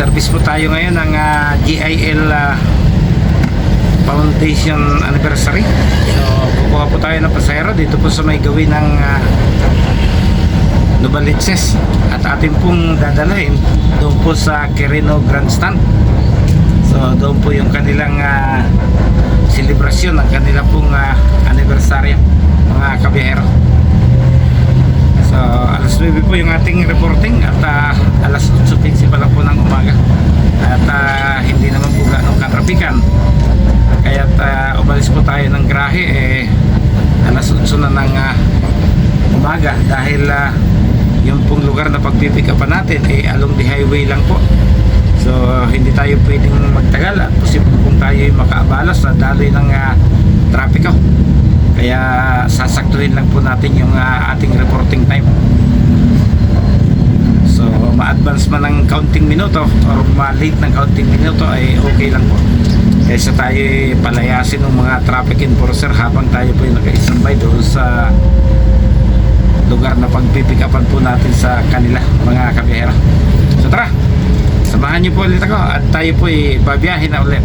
Service po tayo ngayon ng GIL Foundation Anniversary. So kukuha po tayo ng pasahero dito po sa may gawin ng Novaliches, at atin pong dadalhin doon po sa Quirino Grandstand. So doon po yung kanilang selebrasyon ng kanila pong anniversary, mga kabiyahero. So alas 9 po yung ating reporting, at alas 8:15 pa lang po ng umaga, at hindi naman po ganong katrapikan, kaya umalis po tayo ng grahe alas 8 na ng umaga, dahil yung pong lugar na pagpipick upan natin along the highway lang po. So hindi tayo pwedeng magtagal, at posible kung tayo makaabala sa daloy ng trapiko, kaya sasaktuhin lang po natin yung ating reporting time. So ma-advance man ng counting minuto or ma-late ng counting minuto ay okay lang po, kaysa tayo palayasin ng mga traffic enforcer habang tayo po yung naka-standby doon sa lugar na pagpipikapan po natin sa kanila, mga kabiyahero. So tara, samahan niyo po ulit ako, at tayo po babiyahin na ulit.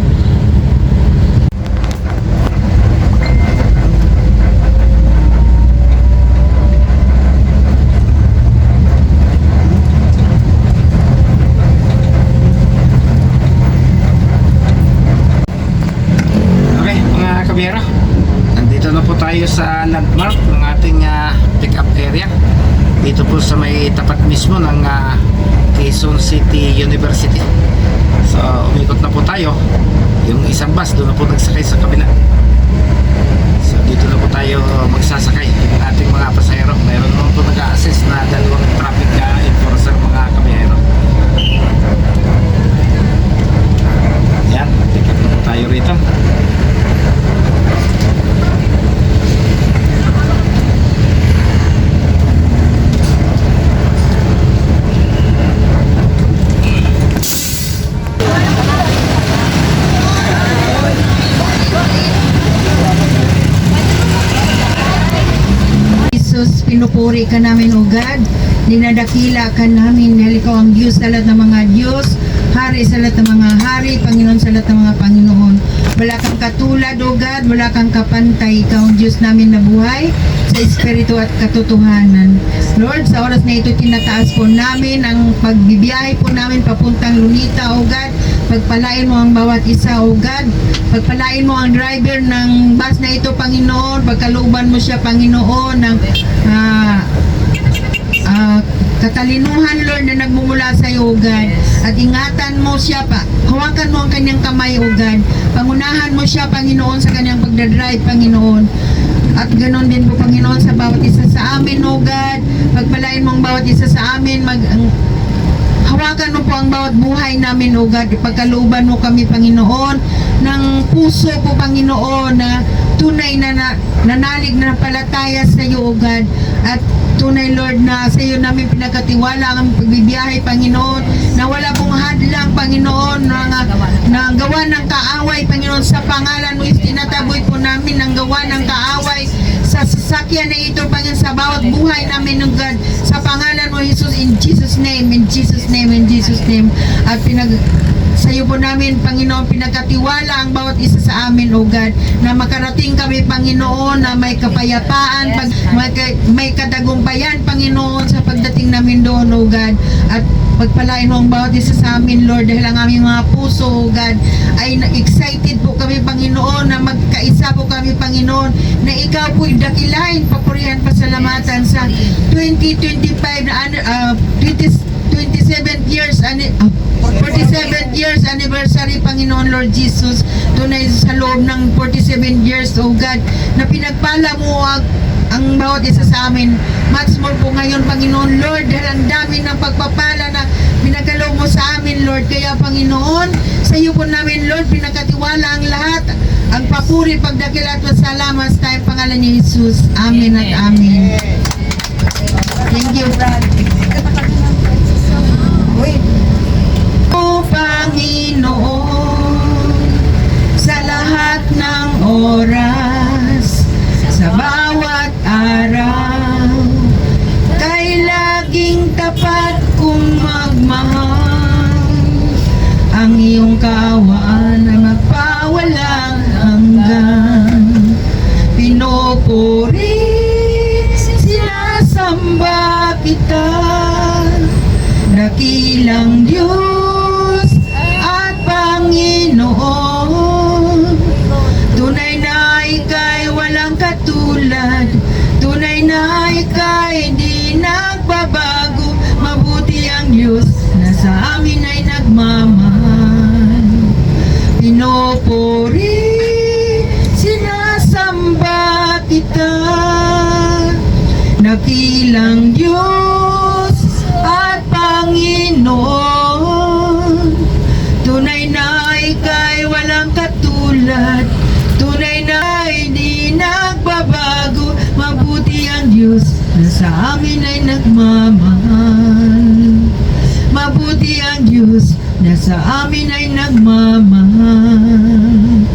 Okay mga kabiyahero, nandito na po tayo sa landmark ng ating pick-up area, dito po sa may tapat mismo ng Quezon City University. So umikot na po tayo, yung isang bus doon na po nagsakay sa kabila. So dito na po tayo magsasakay ng ating mga pasahero. Mayroon naman po nag-a-assist na dalawang traffic enforcer, mga kabiyahero. Yan, pick up na po tayo rito. Pinupuri ka namin, O God. Dinadakila ka namin dahil ikaw ang Diyos sa lahat ng mga Diyos, Hari sa lahat ng mga Hari, Panginoon sa lahat ng mga Panginoon. Wala kang katulad, O God, wala kang kapantay. Ikaw ang Diyos namin na buhay sa Espiritu at katotohanan. Lord, sa oras na ito, tinataas po namin ang pagbibiyahe po namin papuntang Lunita, O God. Pagpalain mo ang bawat isa, O God. Pagpalain mo ang driver ng bus na ito, Panginoon. Pagkalooban mo siya, Panginoon, ng katalinuhan, Lord, na nagmumula sa iyo, O God. At ingatan mo siya pa. Hawakan mo ang kanyang kamay, O God. Pangunahan mo siya, Panginoon, sa kanyang pagdadrive, Panginoon. At ganoon din po, Panginoon, sa bawat isa sa amin, O God. Pagpalain mo ang bawat isa sa amin. Hawakan mo po ang bawat buhay namin, O God. Pagkalooban mo kami, Panginoon, ng puso po, Panginoon, na tunay na nanalig na palataya sa iyo, O God. At tunay, Lord, na sa iyo namin pinagkatiwala ang pagbibiyahe, Panginoon, na wala pong hadlang, Panginoon, na gawa ng kaaway, Panginoon, sa pangalan mo tinataboy po namin ng gawa ng kaaway sa sasakyan na ito, Panginoon, sa bawat buhay namin, O God, sa pangalan mo, Jesus, in Jesus' name, in Jesus' name, in Jesus' name. At sa iyo po namin, Panginoon, pinagkatiwala ang bawat isa sa amin, O God, na makarating kami, Panginoon, na may kapayapaan, may kadagumpayan, Panginoon, sa pagdating namin doon, O God. At pagpalain mo ang bawat isa sa amin, Lord, dahil ang aming mga puso, O God, ay excited po kami, Panginoon, na magkaisa po kami, Panginoon, na ikaw po'y dakilain, papurihan, pasalamatan sa 2025 na 27 years 47 years anniversary, Panginoon, Lord Jesus. Tunay sa loob ng 47 years, O God, na pinagpala mo ang bawat isa sa amin. Much more po ngayon, Panginoon, Lord, dahil ang dami ng pagpapala na pinagalaw mo sa amin, Lord. Kaya, Panginoon, sa iyo po namin, Lord, pinakatiwala ang lahat, ang papuri, pagdakil at pasalamat sa tayong pangalan ni Jesus. Amen at amen. Thank you, Brad. Wait. O Panginoon, sa lahat ng oras, sa bawat araw, kay laging tapat kong magmahal. Pinupuri, sinasamba kita, dakilang Diyos at Panginoon. Tunay na ika'y walang katulad, tunay na ika'y di nagbabago. Mabuti ang Diyos na sa amin ay nagmamahal. Pinupuri, sinasamba kita, dakilang Diyos at Panginoon. Tunay na ika'y walang katulad, tunay na hindi nagbabago. Mabuti ang Diyos na sa amin ay nagmamahal. Mabuti ang Diyos na sa amin ay nagmamahal.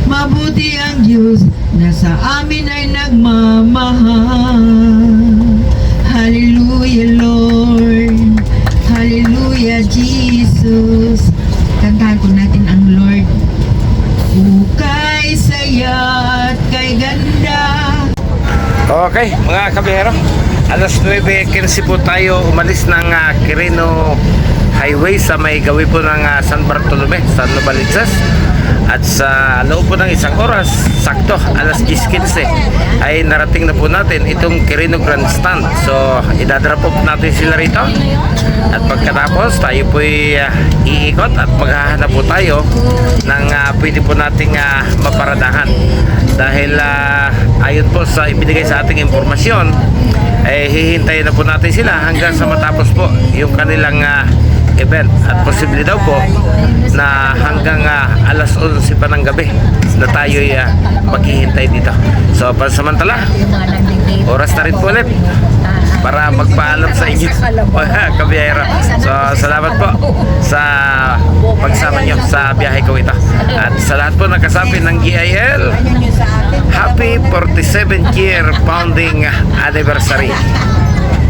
Mabuti ang Diyos na sa amin ay nagmamahal. Hallelujah, Lord. Hallelujah, Jesus. Kantahan po natin ang Lord. Kay saya at kay ganda. Okay, mga kabihero, alas 9:15 po tayo umalis ng Quirino Highway sa may gawi po ng San Bartolome, San Novaliches. At sa loob po ng isang oras, sakto, alas 10:15 ay narating na po natin itong Quirino Grandstand. So, idadrop po natin sila rito. At pagkatapos, tayo po iikot at maghahanap po tayo ng pwede po nating maparadahan. Dahil ayon po sa ibinigay sa ating impormasyon, hihintayin na po natin sila hanggang sa matapos po yung kanilang event. At posible daw po na hanggang alas 11 pa ng gabi na tayo maghihintay dito. So pansamantala, oras na rin po ulit para magpaalam sa inyo, kabiyahero. So salamat po sa pagsama nyo sa biyahe ko ito. At sa lahat po nakasapi ng GIL, happy 47th year founding anniversary.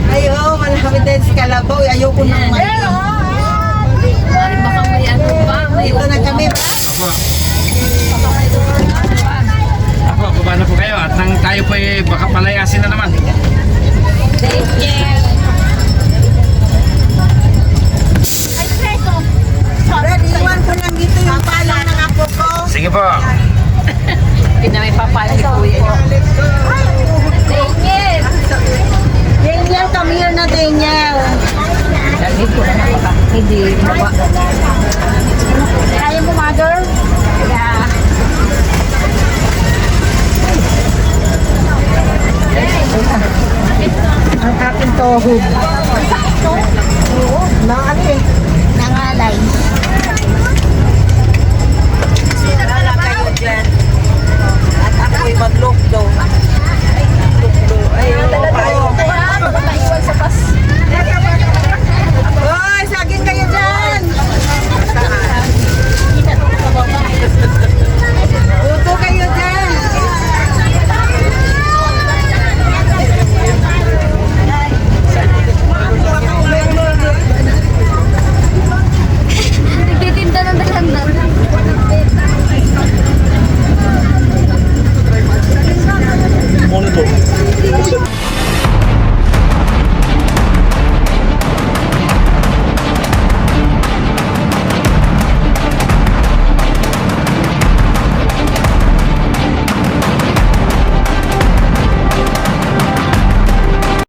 Ayo, malapit din si Kalabaw. Ayoko nang Ay, baka may ano ba? May Ito na kami. Apo, baba na po kayo at nang tayo po baka palayasin na naman. Brad, iwan ko lang dito yung palang ng apo ko. Sige po. Pinamay papali ko yan. Daniel, come here na Daniel. Dali ko na baka hindi baba. Kaya mo, mother? Yeah. Ang aking tohog.